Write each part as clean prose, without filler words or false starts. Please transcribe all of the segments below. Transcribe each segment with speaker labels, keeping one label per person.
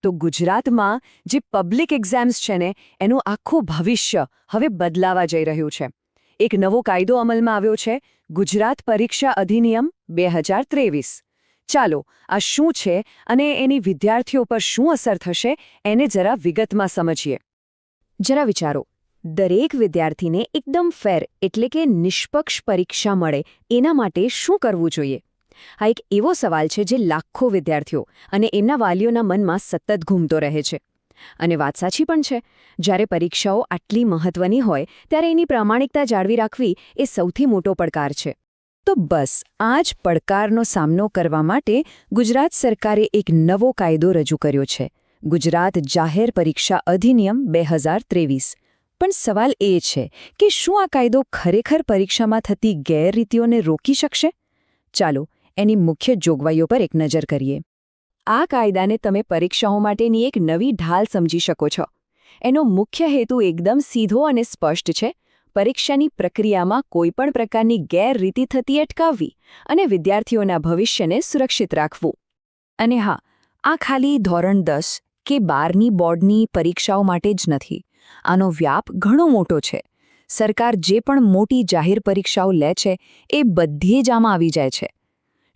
Speaker 1: તો ગુજરાતમાં જે પબ્લિક એક્ઝામ્સ છે ને એનું આખું ભવિષ્ય હવે બદલાવા જઈ રહ્યું છે. એક નવો કાયદો અમલમાં આવ્યો છે, ગુજરાત પરીક્ષા અધિનિયમ 2023. ચાલો આ શું છે અને એની વિદ્યાર્થીઓ પર શું અસર થશે એને જરા વિગતમાં સમજીએ. જરા વિચારો, દરેક વિદ્યાર્થીને એકદમ ફેર એટલે કે નિષ્પક્ષ પરીક્ષા મળે એના માટે શું કરવું જોઈએ? આ એક એવો સવાલ છે જે લાખો વિદ્યાર્થીઓ અને એમના વાલીઓના મનમાં સતત ઘૂમતો રહે છે. અને વાત સાચી પણ છે, જ્યારે પરીક્ષાઓ આટલી મહત્વની હોય ત્યારે એની પ્રામાણિકતા જાળવી રાખવી એ સૌથી મોટો પડકાર છે. તો બસ આ જ પડકારનો સામનો કરવા માટે ગુજરાત સરકારે એક નવો કાયદો રજૂ કર્યો છે, ગુજરાત જાહેર પરીક્ષા અધિનિયમ 2023. પણ સવાલ એ છે કે શું આ કાયદો ખરેખર પરીક્ષામાં થતી ગેરરીતિઓને રોકી શકશે? ચાલો એની મુખ્ય જોગવાઈઓ પર એક નજર કરીએ. આ કાયદાને તમે પરીક્ષાઓ માટેની એક નવી ઢાલ સમજી શકો છો. એનો મુખ્ય હેતુ એકદમ સીધો અને સ્પષ્ટ છે, પરીક્ષાની પ્રક્રિયામાં કોઈપણ પ્રકારની ગેરરીતિ થતી અટકાવવી અને વિદ્યાર્થીઓના ભવિષ્યને સુરક્ષિત રાખવું. અને હા, આ ખાલી ધોરણ 10 કે 12ની બોર્ડની પરીક્ષાઓ માટે જ નથી. આનો વ્યાપ ઘણો મોટો છે. સરકાર જે પણ મોટી જાહેર પરીક્ષાઓ લે છે એ બધી જ આમાં આવી જાય છે,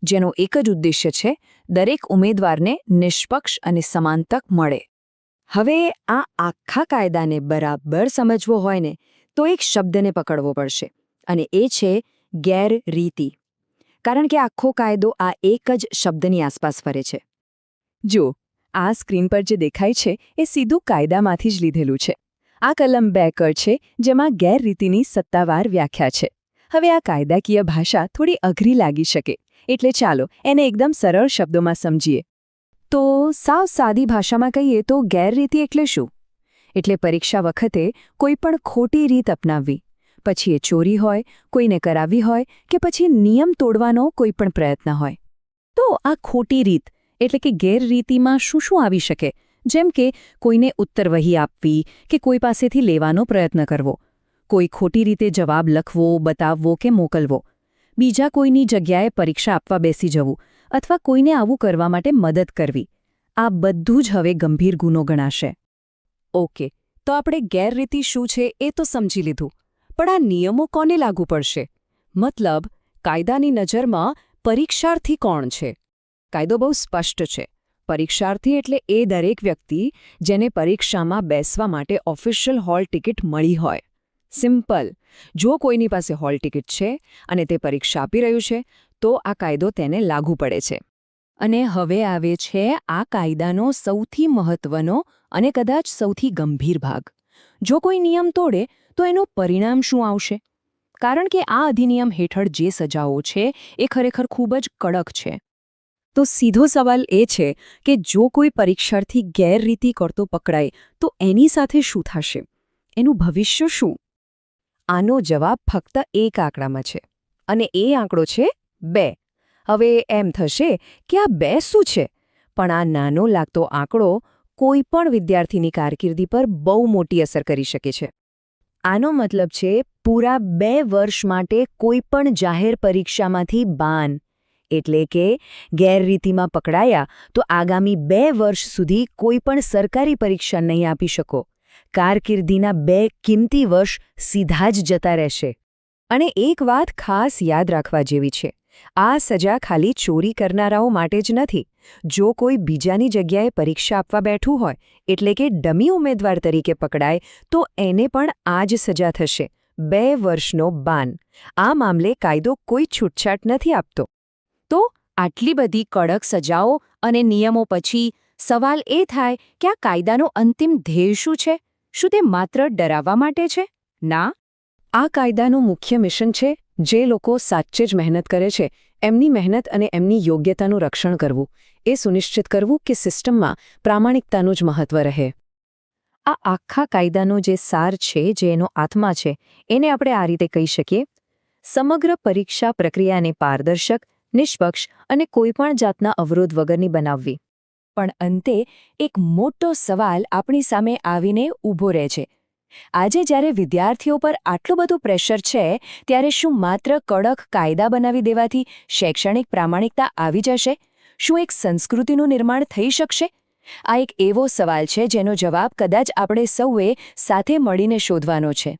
Speaker 1: જેનો એક જ ઉદ્દેશ્ય છે દરેક ઉમેદવારને નિષ્પક્ષ અને સમાન તક મળે. હવે આ આખા કાયદાને બરાબર સમજવો હોય ને તો એક શબ્દને પકડવો પડશે, અને એ છે ગેરરીતિ. કારણ કે આખો કાયદો આ એક જ શબ્દની આસપાસ ફરે છે. જો આ સ્ક્રીન પર જે દેખાય છે એ સીધું કાયદામાંથી જ લીધેલું છે. આ કલમ 2 છે જેમાં ગેરરીતિની સત્તાવાર વ્યાખ્યા છે. હવે આ કાયદાકીય ભાષા થોડી અઘરી લાગી શકે, એટલે ચાલો એને એકદમ સરળ શબ્દોમાં સમજીએ. તો સાવ સાદી ભાષામાં કહીએ તો ગેરરીતિ એટલે શું? એટલે પરીક્ષા વખતે કોઈ પણ ખોટી રીત અપનાવવી, પછી એ ચોરી હોય, કોઈને કરાવી હોય કે પછી નિયમ તોડવાનો કોઈ પણ પ્રયત્ન હોય. તો આ ખોટી રીત એટલે કે ગેરરીતિમાં શું શું આવી શકે? જેમ કે કોઈને ઉત્તરવહી આપવી કે કોઈ પાસેથી લેવાનો પ્રયત્ન કરવો, કોઈ ખોટી રીતે જવાબ લખવો, બતાવવો કે મોકલવો, બીજા કોઈની જગ્યાએ પરીક્ષા આપવા બેસી જવું અથવા કોઈને આવું કરવા માટે મદદ કરવી. આ બધું જ હવે ગંભીર ગુનો ગણાશે. ઓકે, તો આપણે ગેરરીતિ શું છે એ તો સમજી લીધું, પણ આ નિયમો કોને લાગુ પડશે? મતલબ કાયદાની નજરમાં પરીક્ષાર્થી કોણ છે? કાયદો બહુ સ્પષ્ટ છે. પરીક્ષાર્થી એટલે એ દરેક વ્યક્તિ જેને પરીક્ષામાં બેસવા માટે ઓફિશિયલ હોલ ટિકિટ મળી હોય. સિમ્પલ. જો કોઈની પાસે હોલ ટિકિટ છે અને તે પરીક્ષા આપી રહ્યું છે તો આ કાયદો તેને લાગુ પડે છે. અને હવે આવે છે આ કાયદાનો સૌથી મહત્વનો અને કદાચ સૌથી ગંભીર ભાગ. જો કોઈ નિયમ તોડે તો એનું પરિણામ શું આવશે? કારણ કે આ અધિનિયમ હેઠળ જે સજાઓ છે એ ખરેખર ખૂબ જ કડક છે. તો સીધો સવાલ એ છે કે જો કોઈ પરીક્ષાર્થી ગેરરીતિ કરતો પકડાય તો એની સાથે શું થશે? એનું ભવિષ્ય શું? આનો જવાબ ફક્ત એક આંકડામાં છે, અને એ આંકડો છે 2. હવે એમ થશે કે આ 2 શું છે? પણ આ નાનો લાગતો આંકડો કોઈ પણ વિદ્યાર્થીની કારકિર્દી પર બહુ મોટી અસર કરી શકે છે. આનો મતલબ છે પૂરા 2 વર્ષ માટે કોઈ પણ જાહેર પરીક્ષામાંથી બાન. એટલે કે ગેરરીતિમાં પકડાયા તો આગામી 2 વર્ષ સુધી કોઈ પણ સરકારી પરીક્ષા નહીં આપી શકો. કારકિર્દીના 2 કિંમતી વર્ષ સીધા જ જતા રહેશે. અને એક વાત ખાસ યાદ રાખવા જેવી છે, આ સજા ખાલી ચોરી કરનારાઓ માટે જ નથી. જો કોઈ બીજાની જગ્યાએ પરીક્ષા આપવા બેઠું હોય, એટલે કે ડમી ઉમેદવાર તરીકે પકડાય તો એને પણ આ જ સજા થશે, 2 વર્ષનો બાન. આ મામલે કાયદો કોઈ છૂટછાટ નથી આપતો. તો આટલી બધી કડક સજાઓ અને નિયમો પછી સવાલ એ થાય કે આ કાયદાનો અંતિમ ધ્યેય શું છે? શું તે માત્ર ડરાવવા માટે છે? ના, આ કાયદાનું મુખ્ય મિશન છે જે લોકો સાચે જ મહેનત કરે છે એમની મહેનત અને એમની યોગ્યતાનું રક્ષણ કરવું, એ સુનિશ્ચિત કરવું કે સિસ્ટમમાં પ્રામાણિકતાનું જ મહત્વ રહે. આ આખા કાયદાનો જે સાર છે, જે એનો આત્મા છે, એને આપણે આ રીતે કહી શકીએ: સમગ્ર પરીક્ષા પ્રક્રિયાને પારદર્શક, નિષ્પક્ષ અને કોઈપણ જાતના અવરોધ વગરની બનાવવી. પણ અંતે એક મોટો સવાલ આપણી સામે આવીને ઊભો રહે છે. આજે જ્યારે વિદ્યાર્થીઓ પર આટલું બધું પ્રેશર છે, ત્યારે શું માત્ર કડક કાયદા બનાવી દેવાથી શૈક્ષણિક પ્રામાણિકતા આવી જશે? શું એક સંસ્કૃતિનું નિર્માણ થઈ શકશે
Speaker 2: આ એક એવો સવાલ છે જેનો જવાબ કદાચ આપણે સૌએ સાથે મળીને શોધવાનો છે.